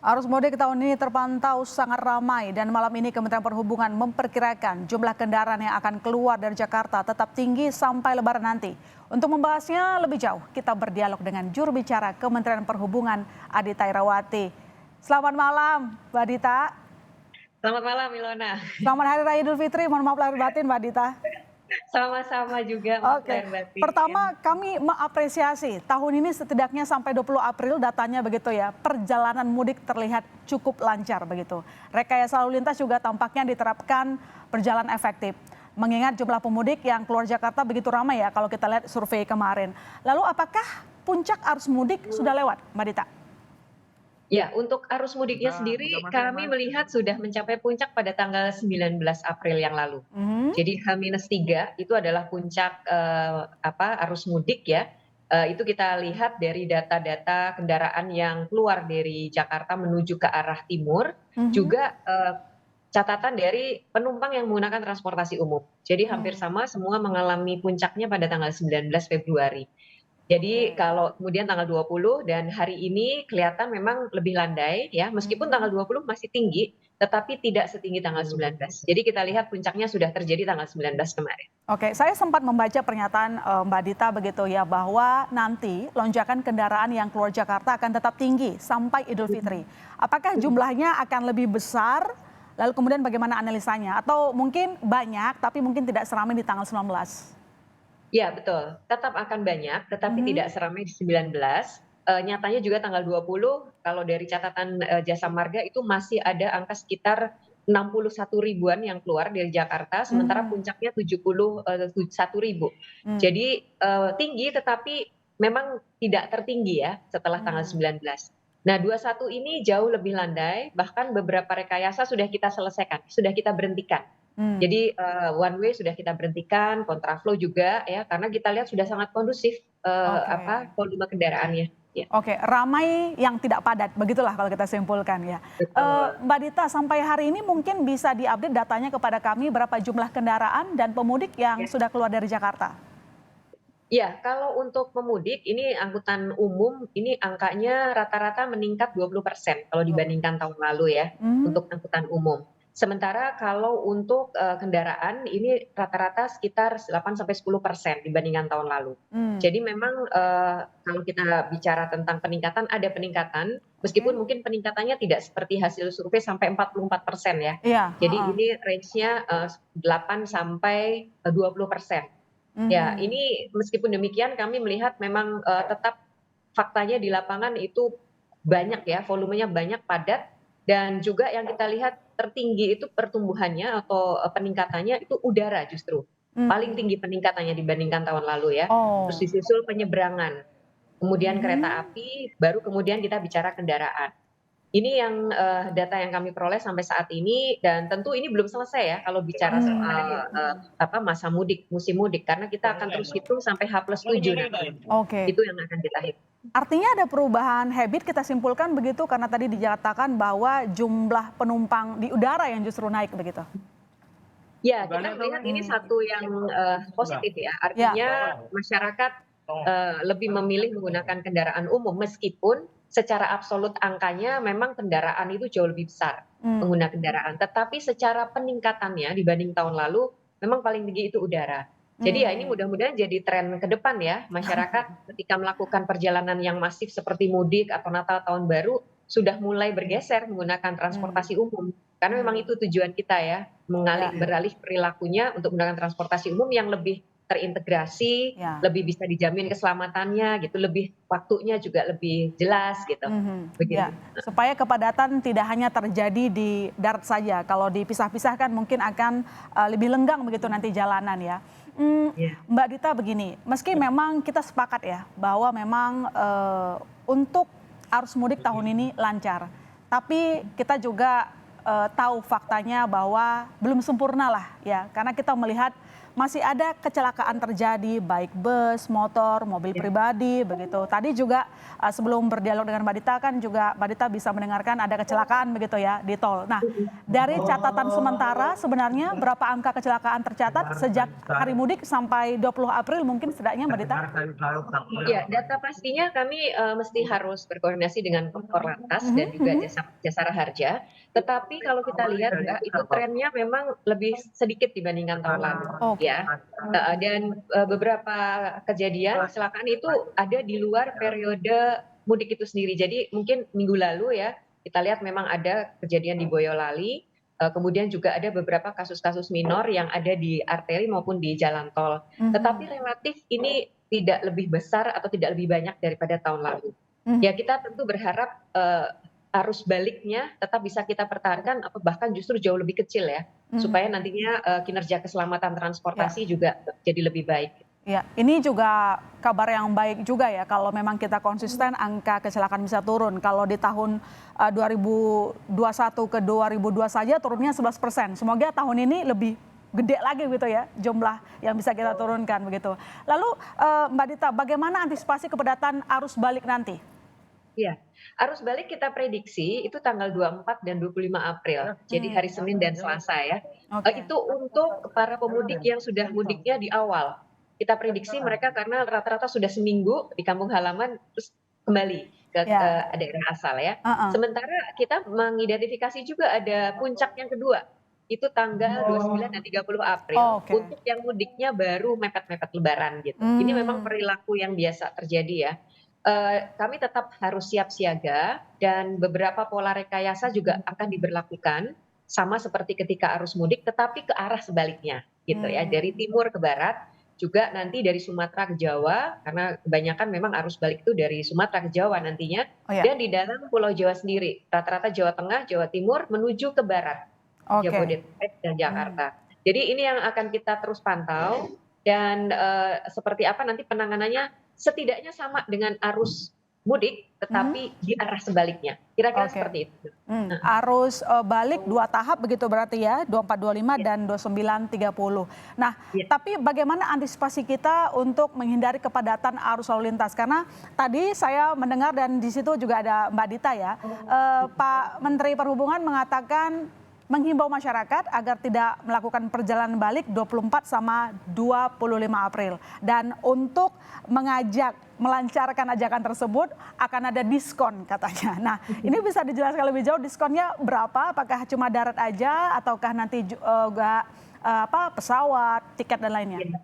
Arus mudik tahun ini terpantau sangat ramai dan malam ini Kementerian Perhubungan memperkirakan jumlah kendaraan yang akan keluar dari Jakarta tetap tinggi sampai Lebaran nanti. Untuk membahasnya lebih jauh, kita berdialog dengan juru bicara Kementerian Perhubungan Adita Irawati. Selamat malam, Mbak Adita. Selamat malam Ilona. Selamat Hari Raya Idul Fitri. Mohon maaf lahir batin, Mbak Adita. Sama-sama juga maaf Oke, lahir batin. pertama kami mengapresiasi tahun ini setidaknya sampai 20 April datanya begitu ya, perjalanan mudik terlihat cukup lancar begitu. Rekayasa lalu lintas juga tampaknya diterapkan berjalan efektif. Mengingat jumlah pemudik yang keluar Jakarta begitu ramai ya kalau kita lihat survei kemarin. Lalu apakah puncak arus mudik sudah lewat, Mbak Dita? Ya, untuk arus mudiknya sendiri kami melihat sudah mencapai puncak pada tanggal 19 April yang lalu. Mhm. Jadi H-3 itu adalah puncak arus mudik ya. Itu kita lihat dari data-data kendaraan yang keluar dari Jakarta menuju ke arah timur, Mhm. juga catatan dari penumpang yang menggunakan transportasi umum. Jadi hampir Hmm. sama semua mengalami puncaknya pada tanggal 19 Februari. Jadi Oke. kalau kemudian tanggal 20 dan hari ini kelihatan memang lebih landai ya, meskipun tanggal Mhm. 20 masih tinggi, tetapi tidak setinggi tanggal 19. Jadi kita lihat puncaknya sudah terjadi tanggal 19 kemarin. Oke, saya sempat membaca pernyataan Mbak Dita begitu ya bahwa nanti lonjakan kendaraan yang keluar Jakarta akan tetap tinggi sampai Idul Fitri. Apakah jumlahnya akan lebih besar? Lalu kemudian bagaimana analisanya? Atau mungkin banyak tapi mungkin tidak seramai di tanggal 19? Ya betul, tetap akan banyak, tetapi Mhm. tidak seramai di 19. Nyatanya juga tanggal 20 kalau dari catatan, Jasa Marga itu masih ada angka sekitar 61 ribuan yang keluar dari Jakarta, sementara Mhm. puncaknya 1 ribu. Hmm. Jadi, tinggi tetapi memang tidak tertinggi ya setelah tanggal Hmm. 19. Nah 21 ini jauh lebih landai, bahkan beberapa rekayasa sudah kita selesaikan, sudah kita berhentikan. Hmm. Jadi, one way sudah kita berhentikan, kontraflow juga ya, karena kita lihat sudah sangat kondusif, Oke. volume kendaraannya, ya. Oke, ramai yang tidak padat, begitulah kalau kita simpulkan ya. Betul. Mbak Dita, sampai hari ini mungkin bisa diupdate datanya kepada kami berapa jumlah kendaraan dan pemudik yang Ya. sudah keluar dari Jakarta? Iya, kalau untuk pemudik ini angkutan umum, ini angkanya rata-rata meningkat 20% kalau dibandingkan tahun lalu ya, Hmm. untuk angkutan umum. Sementara kalau untuk, kendaraan ini rata-rata sekitar 8-10% dibandingkan tahun lalu. Hmm. Jadi memang, kalau kita bicara tentang peningkatan, ada peningkatan, meskipun Oke. mungkin peningkatannya tidak seperti hasil survei sampai 44% ya. Iya, Jadi heeh. ini range-nya, 8 sampai, 20%. Ya, Mhm. ini meskipun demikian kami melihat memang, tetap faktanya di lapangan itu banyak ya, volumenya banyak, padat, dan juga yang kita lihat tertinggi itu pertumbuhannya atau, peningkatannya itu udara justru. Paling Hmm. tinggi peningkatannya dibandingkan tahun lalu ya. Terus Oh. disusul penyeberangan, kemudian kereta Mhm. api, baru kemudian kita bicara kendaraan. Ini yang, data yang kami peroleh sampai saat ini dan tentu ini belum selesai ya kalau bicara Hmm. soal, masa mudik, musim mudik, karena kita akan terus hitung sampai H+7 nanti. Oke. Itu yang akan kita hitung. Artinya ada perubahan habit kita simpulkan begitu karena tadi dinyatakan bahwa jumlah penumpang di udara yang justru naik begitu? Ya, kita melihat ini Hmm. satu yang, positif ya, Ya. artinya masyarakat, lebih memilih menggunakan kendaraan umum meskipun secara absolut angkanya memang kendaraan itu jauh lebih besar, Hmm. pengguna kendaraan. Tetapi secara peningkatannya dibanding tahun lalu, memang paling tinggi itu udara. Jadi ya ini Hmm. mudah-mudahan jadi tren ke depan ya, masyarakat ketika melakukan perjalanan yang masif seperti mudik atau Natal Tahun Baru, sudah mulai bergeser menggunakan Hmm. transportasi umum. Karena memang Hmm. itu tujuan kita ya, Ya. beralih perilakunya untuk menggunakan transportasi umum yang lebih terintegrasi, Ya. lebih bisa dijamin keselamatannya gitu, lebih waktunya juga lebih jelas gitu, Mhm. Ya, begitu. supaya kepadatan tidak hanya terjadi di darat saja, kalau dipisah-pisah kan mungkin akan, lebih lenggang begitu nanti jalanan ya. Iya. Mbak Dita begini, meski memang kita sepakat ya bahwa memang, untuk arus mudik tahun ini lancar, tapi kita juga, tahu faktanya bahwa belum sempurna lah ya, karena kita melihat masih ada kecelakaan terjadi baik bus, motor, mobil pribadi begitu. Tadi juga sebelum berdialog dengan Mbak Dita kan juga Mbak Dita bisa mendengarkan ada kecelakaan begitu ya di tol. Nah, dari catatan sementara sebenarnya berapa angka kecelakaan tercatat sejak hari mudik sampai 20 April mungkin setidaknya Mbak Dita? Ya, data pastinya kami mesti harus berkoordinasi dengan Korlantas dan juga Jasara Harja. Tetapi kalau kita lihat Mbak, itu trennya memang lebih sedikit dibandingkan tahun lalu Oke. ya. Dan beberapa kejadian kecelakaan itu ada di luar periode mudik itu sendiri. Jadi mungkin minggu lalu ya, kita lihat memang ada kejadian di Boyolali, kemudian juga ada beberapa kasus-kasus minor yang ada di arteri maupun di jalan tol. Tetapi relatif ini tidak lebih besar atau tidak lebih banyak daripada tahun lalu. Ya kita tentu berharap arus baliknya tetap bisa kita pertahankan atau bahkan justru jauh lebih kecil ya, supaya nantinya kinerja keselamatan transportasi juga jadi lebih baik. Ya, ini juga kabar yang baik juga ya kalau memang kita konsisten angka kecelakaan bisa turun. Kalau di tahun 2021 ke 2002 saja turunnya 11%. Semoga tahun ini lebih gede lagi gitu ya jumlah yang bisa kita turunkan begitu. Lalu Mbak Dita, bagaimana antisipasi kepadatan arus balik nanti? Iya, arus balik kita prediksi itu tanggal 24 dan 25 April, jadi hari Senin dan Selasa ya. Oke. Itu untuk para pemudik yang sudah mudiknya di awal. Kita prediksi mereka karena rata-rata sudah seminggu di kampung halaman terus kembali ke Ya. daerah asal ya. Heeh. Sementara kita mengidentifikasi juga ada puncak yang kedua, itu tanggal 29 dan 30 April Oke. untuk yang mudiknya baru mepet-mepet Lebaran gitu. Ini memang Hmm. perilaku yang biasa terjadi ya. Kami tetap harus siap siaga dan beberapa pola rekayasa juga akan diberlakukan, sama seperti ketika arus mudik tetapi ke arah sebaliknya gitu ya, dari timur ke barat, juga nanti dari Sumatera ke Jawa, karena kebanyakan memang arus balik itu dari Sumatera ke Jawa nantinya, Oh ya. dan di dalam Pulau Jawa sendiri, rata-rata Jawa Tengah, Jawa Timur menuju ke barat, Oke. Jabodetabek dan Jakarta. Jadi ini yang akan kita terus pantau dan seperti apa nanti penanganannya setidaknya sama dengan arus mudik, tetapi di arah sebaliknya. Kira-kira Oke. seperti itu. Arus balik 2 tahap begitu berarti ya, 24, 25 dan 29, 30. Nah, Ya. tapi bagaimana antisipasi kita untuk menghindari kepadatan arus lalu lintas? Karena tadi saya mendengar dan di situ juga ada Mbak Dita ya, Pak Menteri Perhubungan mengatakan menghimbau masyarakat agar tidak melakukan perjalanan balik 24 sama 25 April. Dan untuk mengajak melancarkan ajakan tersebut akan ada diskon katanya. Nah, ini bisa dijelaskan lebih jauh diskonnya berapa? Apakah cuma darat aja ataukah nanti juga pesawat, tiket dan lainnya?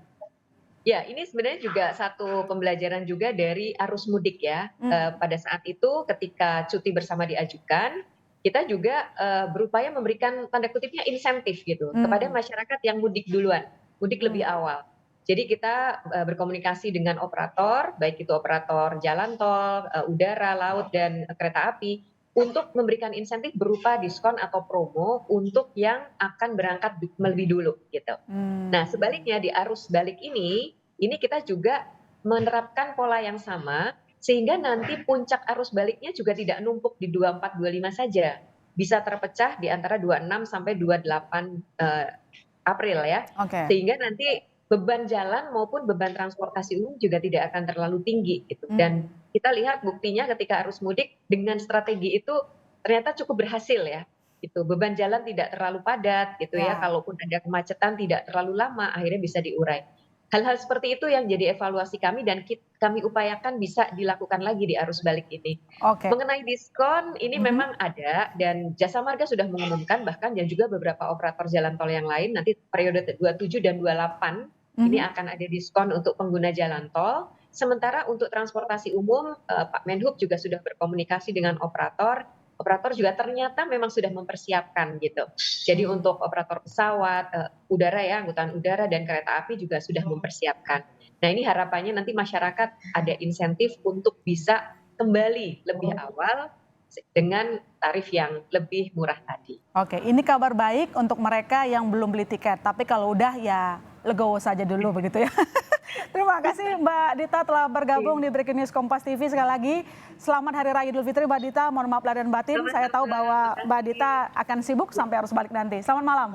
Ya, ini sebenarnya juga satu pembelajaran juga dari arus mudik ya. Pada saat itu ketika cuti bersama diajukan, kita juga berupaya memberikan tanda kutipnya insentif gitu kepada masyarakat yang mudik duluan, mudik lebih awal. Jadi kita berkomunikasi dengan operator, baik itu operator jalan tol, udara, laut, dan kereta api, untuk memberikan insentif berupa diskon atau promo untuk yang akan berangkat lebih dulu gitu. Nah, sebaliknya di arus balik ini kita juga menerapkan pola yang sama sehingga nanti puncak arus baliknya juga tidak numpuk di 24, 25 saja. Bisa terpecah di antara 26 sampai 28 April ya. Oke. Sehingga nanti beban jalan maupun beban transportasi umum juga tidak akan terlalu tinggi gitu. Dan kita lihat buktinya ketika arus mudik dengan strategi itu ternyata cukup berhasil ya. Gitu. Beban jalan tidak terlalu padat gitu ya. Ya. Kalaupun ada kemacetan tidak terlalu lama, akhirnya bisa diurai. Hal-hal seperti itu yang jadi evaluasi kami dan kami upayakan bisa dilakukan lagi di arus balik ini. Oke. Mengenai diskon ini memang ada dan Jasa Marga sudah mengumumkan bahkan dan juga beberapa operator jalan tol yang lain nanti periode 27 dan 28 ini akan ada diskon untuk pengguna jalan tol. Sementara untuk transportasi umum Pak Menhub juga sudah berkomunikasi dengan operator. Operator juga ternyata memang sudah mempersiapkan gitu. Jadi untuk operator pesawat, udara ya, angkutan udara dan kereta api juga sudah mempersiapkan. Nah ini harapannya nanti masyarakat ada insentif untuk bisa kembali lebih awal dengan tarif yang lebih murah tadi. Oke, ini kabar baik untuk mereka yang belum beli tiket. Tapi kalau udah ya legowo saja dulu begitu ya. Terima kasih Mbak Dita telah bergabung di Breaking News Kompas TV. Sekali lagi selamat Hari Raya Idul Fitri Mbak Dita. Mohon maaf lahir dan batin. Saya tahu bahwa Mbak Dita akan sibuk sampai harus balik nanti. Selamat malam.